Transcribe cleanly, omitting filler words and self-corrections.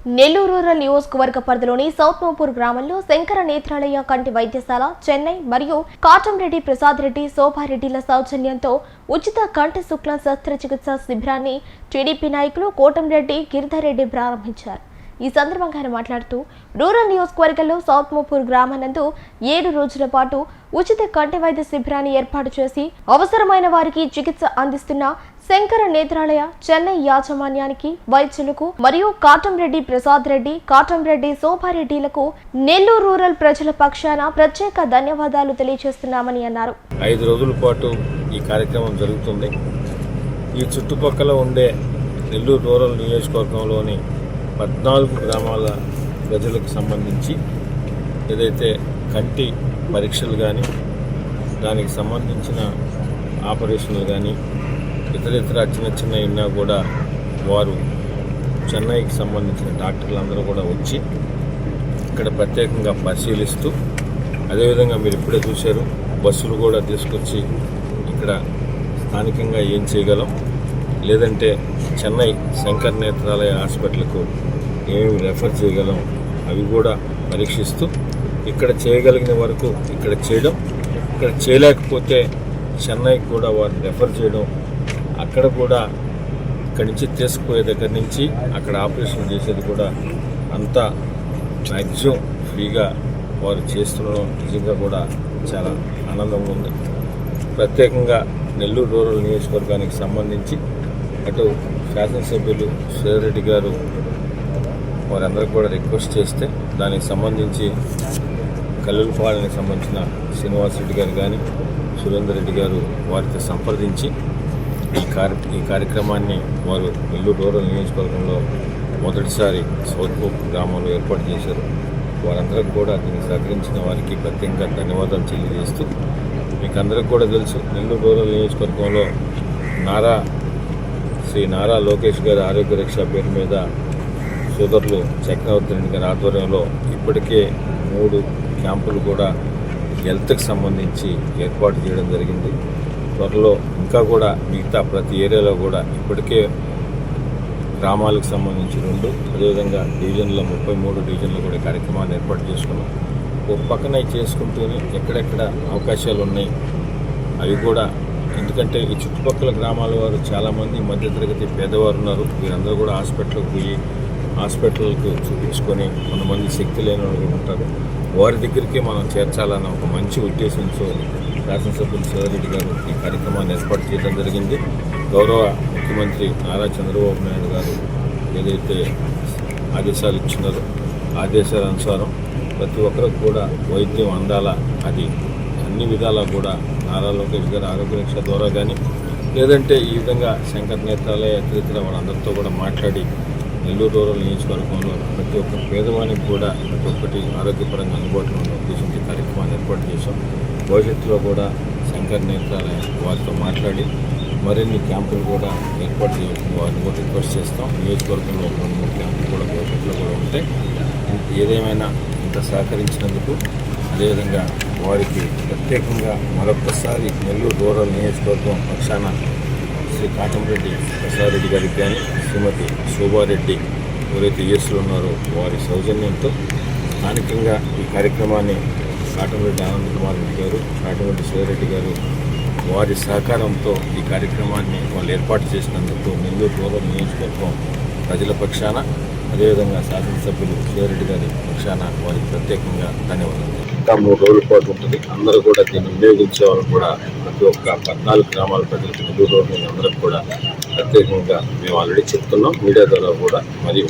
Nellore rural నియోజకవర్గ పరిధిలోని south Mopur గ్రామంలో శంకర నేత్రాలయ కంటి వైద్యశాల, చెన్నై మరియు కాటంరెడ్డి ప్రసాద్ రెడ్డి, శోభారెడ్డిల సౌజన్యంతో ఉచిత కంటి శుక్ల శస్త్రచికిత్స శిబిరాన్ని టీడీపీ నాయకులు కోటంరెడ్డి గిరిధర్ రెడ్డి ప్రారంభించారు. ఈ సందర్భంగా ఆయన మాట్లాడుతూ రూరల్ నియోజకవర్గంలో సౌత్ మోపూర్ గ్రామానందు 7 రోజుల పాటు ఉచిత కంటి వైద్య శిబిరాన్ని ఏర్పాటు చేసి అవసరమైన వారికి చికిత్స అందిస్తున్న శంకర నేత్రాలయ చెన్నై యాజమాన్యానికి, వైద్యులకు మరియు కాటంరెడ్డి ప్రసాద్ రెడ్డి, కాటంరెడ్డి శోభారెడ్డిలకు నెల్లూరు రూరల్ ప్రజల పక్షాన ప్రత్యేక ధన్యవాదాలు తెలియజేస్తున్నామని అన్నారు. 5 రోజుల పాటు ఈ కార్యక్రమం జరుగుతుంది. ఈ చుట్టుపక్కల ఉండే నెల్లూరు రూరల్ నియోజకవర్గంలోని 14 గ్రామాల ప్రజలకు సంబంధించి ఏదైతే కంటి పరీక్షలు కానీ, దానికి సంబంధించిన ఆపరేషన్లు కానీ, ఇతర చిన్న ఉన్నా కూడా వారు చెన్నైకి సంబంధించిన డాక్టర్లు అందరూ కూడా వచ్చి ఇక్కడ ప్రత్యేకంగా పరిశీలిస్తూ, అదేవిధంగా మీరు ఇప్పుడే చూశారు, బస్సులు కూడా తీసుకొచ్చి ఇక్కడ స్థానికంగా ఏం చేయగలం, లేదంటే చెన్నై శంకర్ నేత్రాలయ హాస్పిటల్కు ఏమేమి రెఫర్ చేయగలం అవి కూడా పరీక్షిస్తూ ఇక్కడ చేయగలిగిన వరకు ఇక్కడ చేయడం, ఇక్కడ చేయలేకపోతే చెన్నైకి కూడా వారిని రెఫర్ చేయడం, అక్కడ కూడా ఇక్కడి నుంచి తీసుకుపోయే దగ్గర నుంచి అక్కడ ఆపరేషన్ చేసేది కూడా అంతా మ్యాక్సిమం ఫ్రీగా వారు చేస్తుండడం నిజంగా కూడా చాలా ఆనందంగా ఉంది. ప్రత్యేకంగా నెల్లూరు రూరల్ నియోజకవర్గానికి సంబంధించి అటు శాసనసభ్యులు శ్రీరెడ్డి గారు వారందరూ కూడా రిక్వెస్ట్ చేస్తే దానికి సంబంధించి కల్లూరుపాలెనికి సంబంధించిన శ్రీనివాస్ రెడ్డి గారు కానీ, సురేందర్ రెడ్డి గారు వారితో సంప్రదించి ఈ కార్యక్రమాన్ని వారు నెల్లూరు రూరల్ నియోజకవర్గంలో మొదటిసారి సౌత్ మోపూర్ గ్రామంలో ఏర్పాటు చేశారు. వారందరికీ కూడా దీనికి సహకరించిన వారికి ప్రత్యేకంగా ధన్యవాదాలు తెలియజేస్తూ, మీకు అందరికీ కూడా తెలుసు, నెల్లూరు రూరల్ నియోజకవర్గంలో శ్రీ నారా లోకేష్ గారి ఆరోగ్య రక్ష పేరు మీద సోదరులు చక్రవర్తి రెడ్డి గారి ఆధ్వర్యంలో ఇప్పటికే 3 క్యాంపులు కూడా హెల్త్కి సంబంధించి ఏర్పాటు చేయడం జరిగింది. త్వరలో ఇంకా కూడా మిగతా ప్రతి ఏరియాలో కూడా ఇప్పటికే గ్రామాలకు సంబంధించి 2, అదేవిధంగా డివిజన్లో 33 డివిజన్లు కూడా కార్యక్రమాన్ని ఏర్పాటు చేసుకున్నాం. ఒక పక్కన చేసుకుంటూనే ఎక్కడెక్కడ అవకాశాలు ఉన్నాయి అవి కూడా, ఎందుకంటే ఈ చుట్టుపక్కల గ్రామాల వారు చాలామంది మధ్యతరగతి పేదవారు ఉన్నారు. వీరందరూ కూడా హాస్పిటల్కి పోయి హాస్పిటల్కి చూపించుకొని కొంతమంది శక్తి లేని వాళ్ళు ఉంటారు. వారి దగ్గరికి మనం చేర్చాలన్న ఒక మంచి ఉద్దేశంతో శాసనసభ్యులు శ్రీరెడ్డి గారు ఈ కార్యక్రమాన్ని ఏర్పాటు చేయడం జరిగింది. గౌరవ ముఖ్యమంత్రి నారా చంద్రబాబు నాయుడు గారు ఏదైతే ఆదేశాలు ఇచ్చినారో ఆదేశాల అనుసారం ప్రతి ఒక్కరికి కూడా వైద్యం అందాలా, అది అన్ని విధాలా కూడా నారా లోకేష్ గారి ఆరోగ్య రక్ష ద్వారా కానీ, లేదంటే ఈ విధంగా శంకర్ నేత్రాలయ ఇతర వాళ్ళందరితో కూడా మాట్లాడి నెల్లూరు రూరల్ నియోజకవర్గంలో ప్రతి ఒక్క పేదవానికి కూడా ప్రతి ఒక్కటి ఆరోగ్యపరంగా అందుబాటులో ఉన్న ఉద్దేశంతో కార్యక్రమాన్ని ఏర్పాటు చేశాం. భవిష్యత్తులో కూడా శంకర్ నేత్రాలయ వారితో మాట్లాడి మరిన్ని క్యాంపులు కూడా ఏర్పాటు చేయాల్సింది వారిని కూడా రిక్వెస్ట్ చేస్తాం. నియోజకవర్గంలో 2-3 క్యాంపులు కూడా భవిష్యత్తులో కూడా ఉంటాయి. ఏదేమైనా ఇంత సహకరించినందుకు, అదేవిధంగా వారికి ప్రత్యేకంగా మరొకసారి నెల్లూరు రూరల్ నియోజకవర్గం పక్షాన శ్రీ కాటంరెడ్డి ప్రసాద్ రెడ్డి గారికి కానీ, శ్రీమతి శోభారెడ్డి ఎవరైతే ఈఎస్లో ఉన్నారో వారి సౌజన్యంతో స్థానికంగా ఈ కార్యక్రమాన్ని కాటంరెడ్డి ఆనంద్ కుమార్ రెడ్డి గారు, కాటంరెడ్డి శ్రీరెడ్డి గారు వారి సహకారంతో ఈ కార్యక్రమాన్ని వాళ్ళు ఏర్పాటు చేసినందుకు నెల్లూరు రూరల్ నియోజకవర్గం ప్రజల పక్షాన, అదేవిధంగా శాసనసభ్యులు శ్రీరెడ్డి గారి పక్షాన వారికి ప్రత్యేకంగా ధన్యవాదాలు. ఇంకా 3 రోజుల పాటు ఉంటుంది. అందరూ కూడా దీన్ని వినియోగించే వాళ్ళు కూడా ప్రతి ఒక్క 14 గ్రామాల ప్రజలకు, నెల్లూరు రూరల్ అందరికి కూడా ప్రత్యేకంగా మేము ఆల్రెడీ చెప్తున్నాం, మీడియా ద్వారా కూడా మరియు